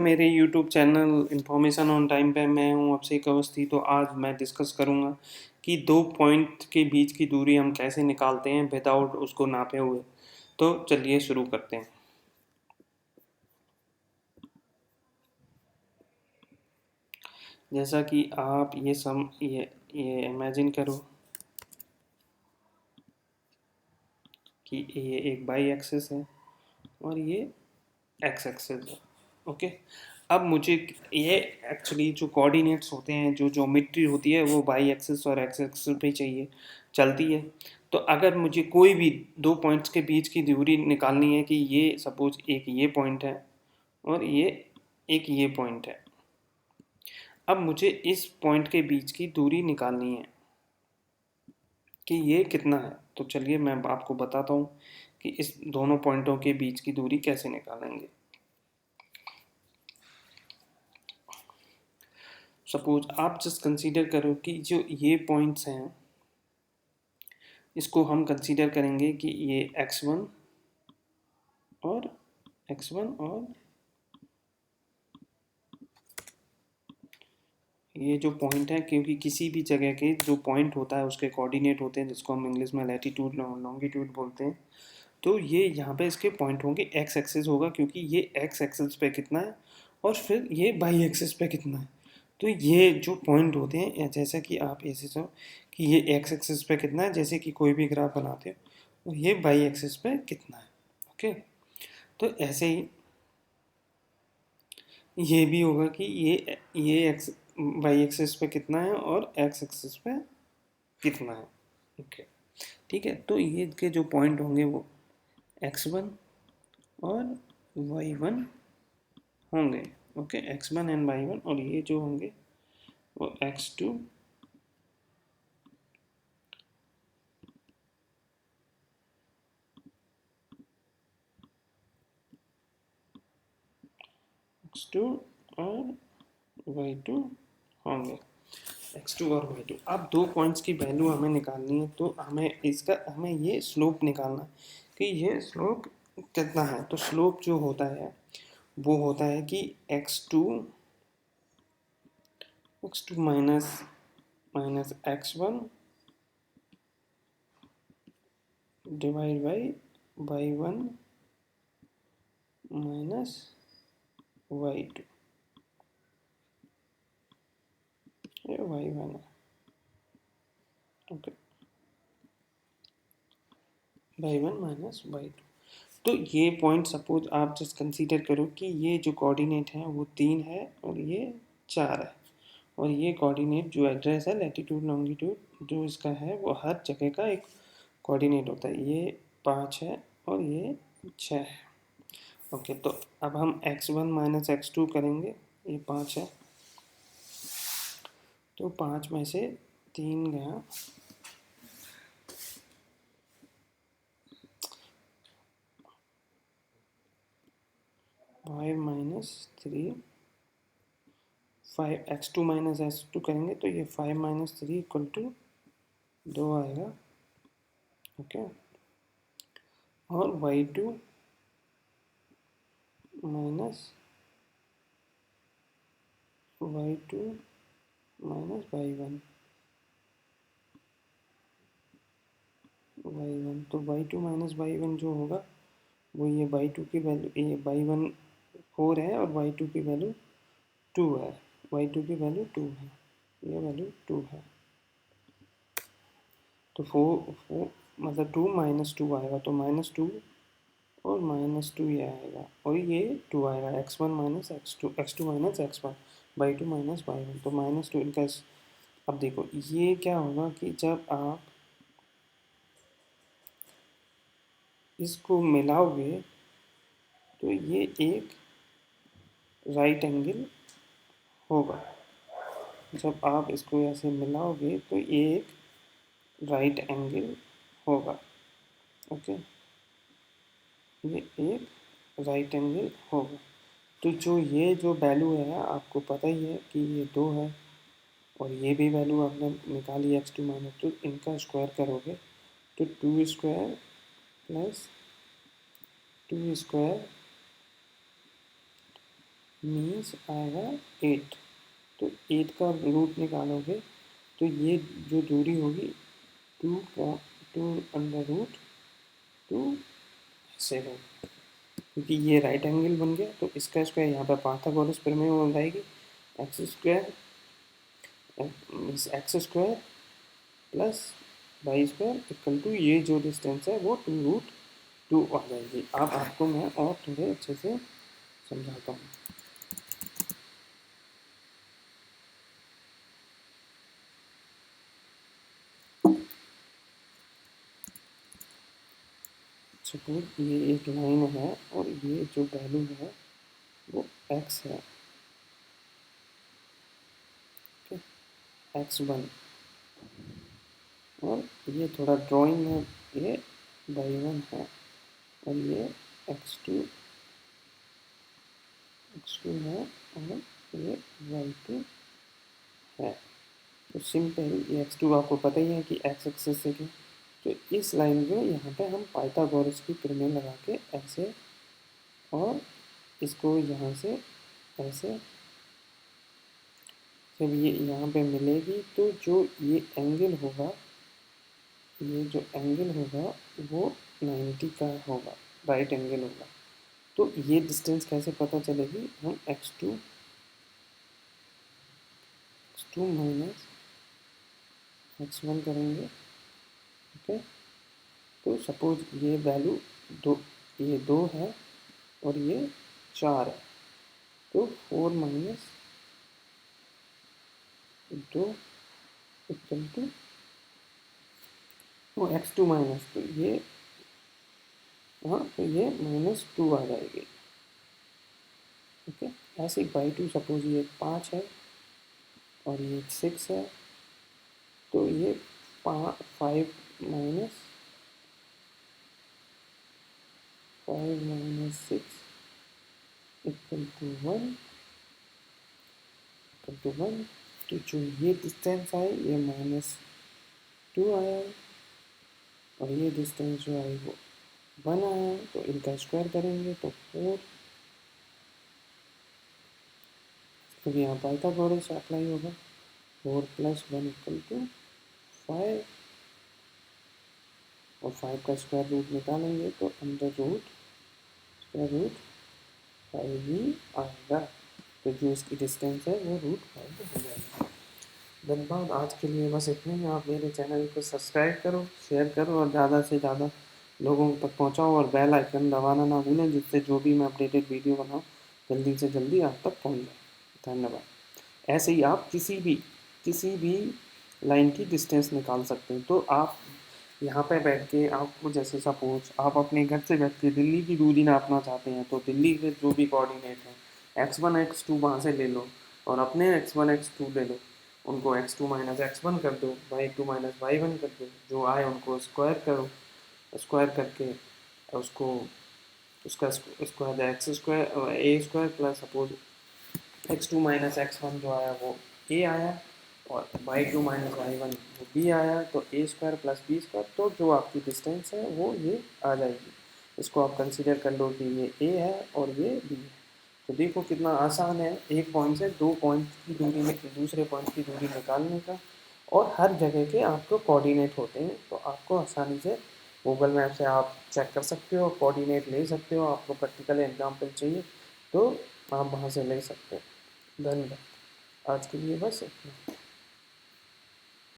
मेरे YouTube channel information on time पे मैं हूँ अभिषेक अवस्थी। तो आज मैं डिस्कस करूँगा कि दो पॉइंट के बीच की दूरी हम कैसे निकालते हैं विदाउट उसको नापे हुए। तो चलिए शुरू करते हैं। जैसा कि आप ये इमेजिन करो कि ये एक बाई एक्सिस है और ये एक्स एक्सिस है। ओके, अब मुझे ये एक्चुअली जो कोऑर्डिनेट्स होते हैं, जो ज्योमेट्री होती है, वो बाई एक्सिस और एक्स एक्सिस पे चाहिए चलती है। तो अगर मुझे कोई भी दो पॉइंट्स के बीच की दूरी निकालनी है कि ये सपोज एक ये पॉइंट है और ये एक ये पॉइंट है, अब मुझे इस पॉइंट के बीच की दूरी निकालनी है कि ये कितना है। तो चलिए मैं आपको बताता हूँ कि इस दोनों पॉइंटों के बीच की दूरी कैसे निकालेंगे। सपोज आप जस्ट कंसीडर करो कि जो ये पॉइंट्स हैं इसको हम कंसीडर करेंगे कि ये x1 और x1 और ये जो पॉइंट है, क्योंकि किसी भी जगह के जो पॉइंट होता है उसके कोऑर्डिनेट होते हैं जिसको हम इंग्लिश में लैटिट्यूड लॉन्गिट्यूड बोलते हैं। तो ये यहाँ पे इसके पॉइंट होंगे, एक्स एक्सिस होगा क्योंकि ये एक्स एक्सिस पे कितना है और फिर ये वाई एक्सिस पे कितना है। तो ये जो पॉइंट होते हैं, जैसा कि आप ऐसे समझो कि ये एक्स एक्सिस पे कितना है, जैसे कि कोई भी ग्राफ बनाते हो, और ये वाई एक्सिस पे कितना है। ओके, तो ऐसे ही ये भी होगा कि ये एक्स वाई एक्सिस पे कितना है और एक्स एक्सिस पे कितना है। ओके, ठीक है। तो ये के जो पॉइंट होंगे वो x1 और y1 होंगे। ओके, x1 एंड y1, और ये जो होंगे वो x2 x2 और y2 होंगे। x2 और y2, अब दो पॉइंट्स की वैल्यू हमें निकालनी है, तो हमें ये स्लोप निकालना है कि ये स्लोप कितना है। तो स्लोप जो होता है वो होता है कि x2 minus x1 divide by y1 minus y2। ये y1 है। Okay, y1 minus y2। तो ये पॉइंट सपोज आप जस्ट कंसीडर करो कि ये जो कोऑर्डिनेट है वो 3 है और ये 4 है, और ये कोऑर्डिनेट जो एड्रेस है लैटिट्यूड लॉन्गिट्यूड जो इसका है वो हर जगह का एक कोऑर्डिनेट होता है। ये 5 है और ये 6 है। ओके, तो अब हम x1 माइनस x2 करेंगे, ये 5 है, तो 5 में से 3 गया, 5 माइनस 3, 5 x2 माइनस x2 करेंगे तो ये 5 माइनस 3 इक्वल टू 2 आएगा। ओके, और y2 minus y2 minus y1, तो y2 माइनस y1 जो होगा वो ये y2 की वैल्यू, ये y1 4 है और y2 की वैल्यू 2 है, y2 की वैल्यू 2 है, ये वैल्यू 2 है। तो 4 मतलब 2 माइनस 2 आएगा, तो -2 और -2 ये आएगा और ये 2 आएगा, x1 minus x2 minus x1 y2 minus y1, तो -2 इनका अब देखो ये क्या होगा कि जब आप इसको मिलाओगे तो ये एक राइट एंगल होगा। जब आप इसको ऐसे मिलाओगे तो ये एक राइट एंगल होगा। ओके, ये एक राइट एंगल होगा। तो जो ये जो वैल्यू है आपको पता ही है कि ये 2 है, और ये भी वैल्यू आपने निकाली x2 माइनस, तो इनका स्क्वायर करोगे तो 2 स्क्वायर प्लस 2 स्क्वायर मीन्स आएगा 8। तो 8 का रूट निकालोगे तो ये जो दूरी होगी 2 से होगी, क्योंकि ये राइट एंगल बन गया तो इसका स्क्वायर यहाँ पर पाइथागोरस प्रमेय हो जाएगी। X square means X square plus Y square equal to ये जो डिस्टेंस है वो 2√2 आ जाएगी। अब आपको मैं और थोड़े अच्छे से समझाता हूँ। सपोज ये एक लाइन है और ये जो वैल्यू है वो x है, x1, और ये थोड़ा ड्राइंग में ये y1 है और ये x2 है और ये y2 है। तो सिंपल ये x2 आपको पता ही है कि x एक्सिस से क्या, तो इस लाइन को यहाँ पे हम पाइथागोरस की प्रमेय लगा के ऐसे और इसको यहाँ से ऐसे जब ये यहाँ पे मिलेगी तो जो ये एंगल होगा, ये जो एंगल होगा वो 90 का होगा, राइट एंगल होगा। तो ये डिस्टेंस कैसे पता चलेगी, हम x2 माइनस x1 करेंगे। ओके, तो सपोज ये वैल्यू ये 2 है और ये 4 है, तो 4 माइनस 2 इक्वल टू वो x2 माइनस, तो ये हाँ तो ये -2 आ जाएगी। ओके, ऐसे y2 सपोज ये 5 है और ये 6 है, तो ये 5 माइनस 6 इक्वल टू 1 तो जो ये डिस्टेंस आए ये -2 आया और ये डिस्टेंस जो आए वो 1 आया, तो इनका स्क्वायर करेंगे तो 4, क्योंकि यहाँ पाइथागोरस अप्लाई होगा। 4 + 1 इक्वल टू 5 और 5 का स्क्वायर रूट निकालेंगे तो अंडर रूट स्क्वायर रूट 5 ही आएगा। तो जो इसकी डिस्टेंस है वो √5 हो जाएगी। धन्यवाद, आज के लिए बस इतना ही। आप मेरे चैनल को सब्सक्राइब करो, शेयर करो और ज़्यादा से ज़्यादा लोगों तक पहुँचाओ और बेल आइकन दबाना ना भूलें, जिससे जो भी मैं अपडेटेड वीडियो बनाऊँ जल्दी से जल्दी आप तक पहुँच जाए। धन्यवाद। ऐसे ही आप किसी भी लाइन की डिस्टेंस निकाल सकते हैं। तो आप यहाँ पे बैठ के आपको जैसे सपोज आप अपने घर से बैठ के दिल्ली की दूरी नापना चाहते हैं, तो दिल्ली के जो भी कोऑर्डिनेट है x1 x2 वहाँ से ले लो और अपने x1 x2 ले लो, उनको x2 माइनस x1 कर दो, y2 माइनस y1 कर दो, जो आए उनको स्क्वायर करो, स्क्वायर करके उसको उसका square x square a square plus suppose x2 minus x1 जो आया वो a आया और y2 माइनस y1 वो b आया, तो a square plus b square, तो जो आपकी डिस्टेंस है वो ये आ जाएगी। इसको आप कंसीडर कर लो कि ये a है और ये b है। तो देखो कितना आसान है एक पॉइंट से दो पॉइंट की दूरी में दूसरे पॉइंट की दूरी निकालने का, और हर जगह के आपको कोऑर्डिनेट होते हैं, तो आपको आसानी से गूगल मैप से आप चेक कर सकते हो, कोऑर्डिनेट ले सकते हो। आपको प्रैक्टिकल एग्जाम्पल चाहिए तो आप वहाँ से ले सकते हो। धन्यवाद, आज के लिए बस इतना।